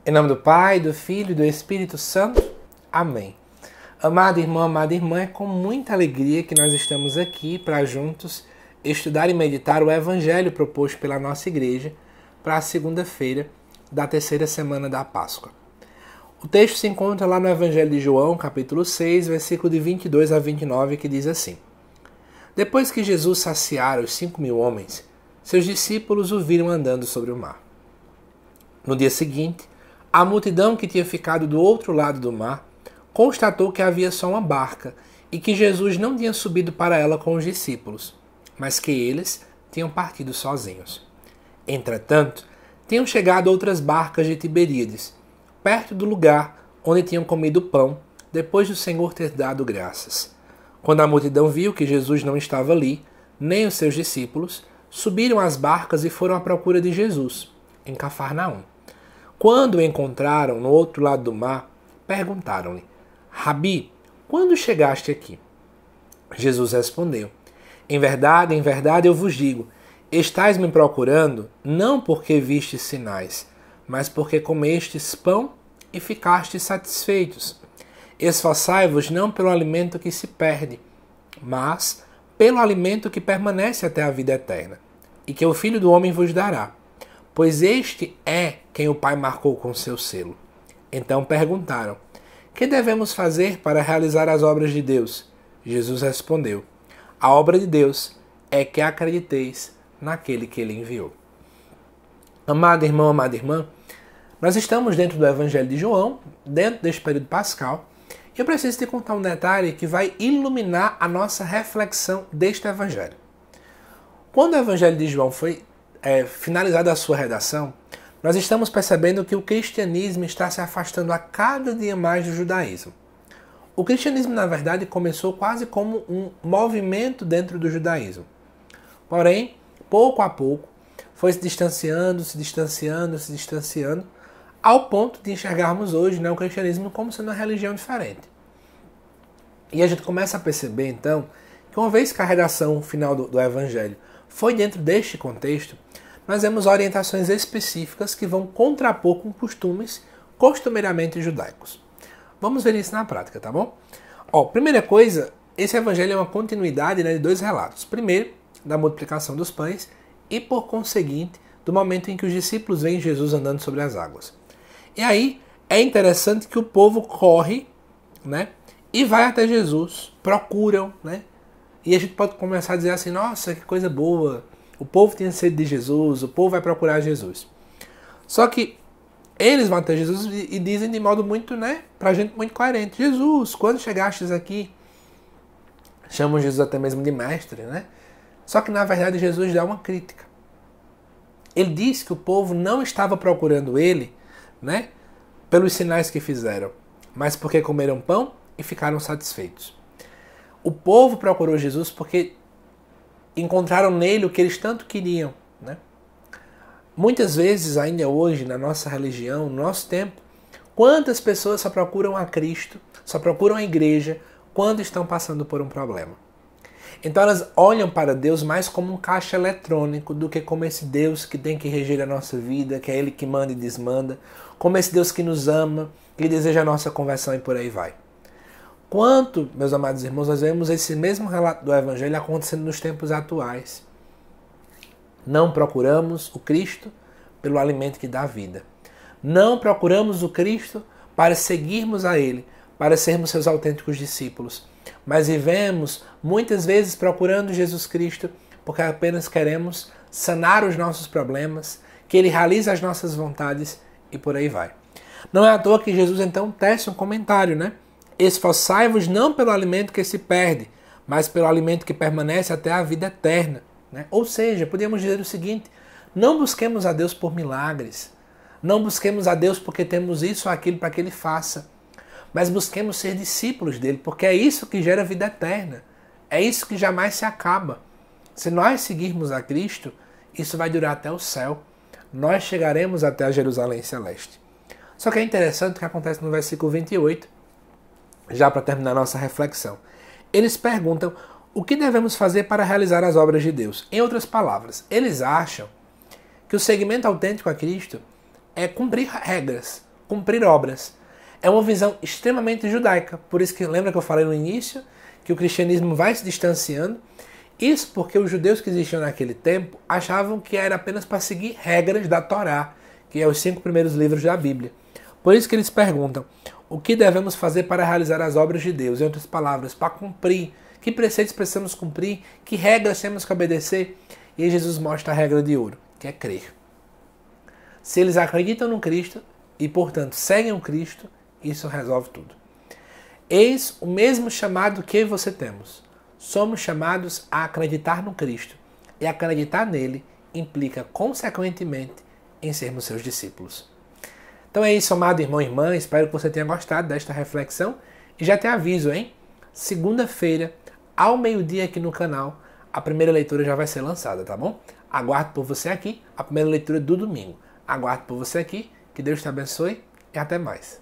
Em nome do Pai, do Filho e do Espírito Santo. Amém. Amado irmão, amada irmã, é com muita alegria que nós estamos aqui para juntos estudar e meditar o Evangelho proposto pela nossa igreja para a segunda-feira da terceira semana da Páscoa. O texto se encontra lá no Evangelho de João, capítulo 6, versículo de 22 a 29, que diz assim: Depois que Jesus saciara os 5.000 homens, seus discípulos o viram andando sobre o mar. No dia seguinte, a multidão que tinha ficado do outro lado do mar constatou que havia só uma barca e que Jesus não tinha subido para ela com os discípulos, mas que eles tinham partido sozinhos. Entretanto, tinham chegado outras barcas de Tiberíades, perto do lugar onde tinham comido pão, depois do Senhor ter dado graças. Quando a multidão viu que Jesus não estava ali, nem os seus discípulos, subiram às barcas e foram à procura de Jesus, em Cafarnaum. Quando o encontraram no outro lado do mar, perguntaram-lhe: Rabi, quando chegaste aqui? Jesus respondeu: em verdade, eu vos digo, estais me procurando não porque vistes sinais, mas porque comestes pão e ficastes satisfeitos. Esforçai-vos não pelo alimento que se perde, mas pelo alimento que permanece até a vida eterna, e que o Filho do Homem vos dará, pois este é quem o Pai marcou com seu selo. Então perguntaram: que devemos fazer para realizar as obras de Deus? Jesus respondeu: a obra de Deus é que acrediteis naquele que ele enviou. Amado irmão, amada irmã, nós estamos dentro do Evangelho de João, dentro deste período pascal, e eu preciso te contar um detalhe que vai iluminar a nossa reflexão deste Evangelho. Quando o Evangelho de João foi finalizada a sua redação, nós estamos percebendo que o cristianismo está se afastando a cada dia mais do judaísmo. O cristianismo, na verdade, começou quase como um movimento dentro do judaísmo. Porém, pouco a pouco, foi se distanciando, ao ponto de enxergarmos hoje o cristianismo como sendo uma religião diferente. E a gente começa a perceber, então, que uma vez que a redação final do Evangelho foi dentro deste contexto, nós vemos orientações específicas que vão contrapor com costumes costumeiramente judaicos. Vamos ver isso na prática, tá bom? Primeira coisa, esse evangelho é uma continuidade de dois relatos. Primeiro, da multiplicação dos pães e, por conseguinte, do momento em que os discípulos veem Jesus andando sobre as águas. E aí, é interessante que o povo corre, e vai até Jesus, procuram, E a gente pode começar a dizer assim: nossa, que coisa boa, o povo tinha sede de Jesus, o povo vai procurar Jesus. Só que eles vão até Jesus e dizem de modo muito, pra gente muito coerente: Jesus, quando chegastes aqui? Chamam Jesus até mesmo de mestre, Só que na verdade Jesus dá uma crítica. Ele diz que o povo não estava procurando ele, pelos sinais que fizeram, mas porque comeram pão e ficaram satisfeitos. O povo procurou Jesus porque encontraram nele o que eles tanto queriam. Muitas vezes, ainda hoje, na nossa religião, no nosso tempo, quantas pessoas só procuram a Cristo, só procuram a igreja quando estão passando por um problema. Então elas olham para Deus mais como um caixa eletrônico do que como esse Deus que tem que reger a nossa vida, que é Ele que manda e desmanda, como esse Deus que nos ama, que deseja a nossa conversão e por aí vai. Quanto, meus amados irmãos, nós vemos esse mesmo relato do Evangelho acontecendo nos tempos atuais. Não procuramos o Cristo pelo alimento que dá vida. Não procuramos o Cristo para seguirmos a Ele, para sermos seus autênticos discípulos. Mas vivemos muitas vezes procurando Jesus Cristo porque apenas queremos sanar os nossos problemas, que Ele realize as nossas vontades e por aí vai. Não é à toa que Jesus então tece um comentário, Esforçai-vos não pelo alimento que se perde, mas pelo alimento que permanece até a vida eterna. Ou seja, podemos dizer o seguinte: não busquemos a Deus por milagres, não busquemos a Deus porque temos isso ou aquilo para que Ele faça, mas busquemos ser discípulos dele, porque é isso que gera vida eterna, é isso que jamais se acaba. Se nós seguirmos a Cristo, isso vai durar até o céu, nós chegaremos até a Jerusalém Celeste. Só que é interessante o que acontece no versículo 28, já para terminar nossa reflexão. Eles perguntam o que devemos fazer para realizar as obras de Deus. Em outras palavras, eles acham que o seguimento autêntico a Cristo é cumprir regras, cumprir obras. É uma visão extremamente judaica, por isso que lembra que eu falei no início que o cristianismo vai se distanciando. Isso porque os judeus que existiam naquele tempo achavam que era apenas para seguir regras da Torá, que é os 5 primeiros livros da Bíblia. Por isso que eles perguntam, o que devemos fazer para realizar as obras de Deus? Em outras palavras, para cumprir, que preceitos precisamos cumprir, que regras temos que obedecer? E aí Jesus mostra a regra de ouro, que é crer. Se eles acreditam no Cristo e, portanto, seguem o Cristo, isso resolve tudo. Eis o mesmo chamado que eu e você temos. Somos chamados a acreditar no Cristo. E acreditar nele implica, consequentemente, em sermos seus discípulos. Então é isso, amado irmão e irmã. Espero que você tenha gostado desta reflexão. E já te aviso, hein? Segunda-feira, ao meio-dia aqui no canal, a primeira leitura já vai ser lançada, tá bom? Aguardo por você aqui, a primeira leitura do domingo. Aguardo por você aqui. Que Deus te abençoe e até mais.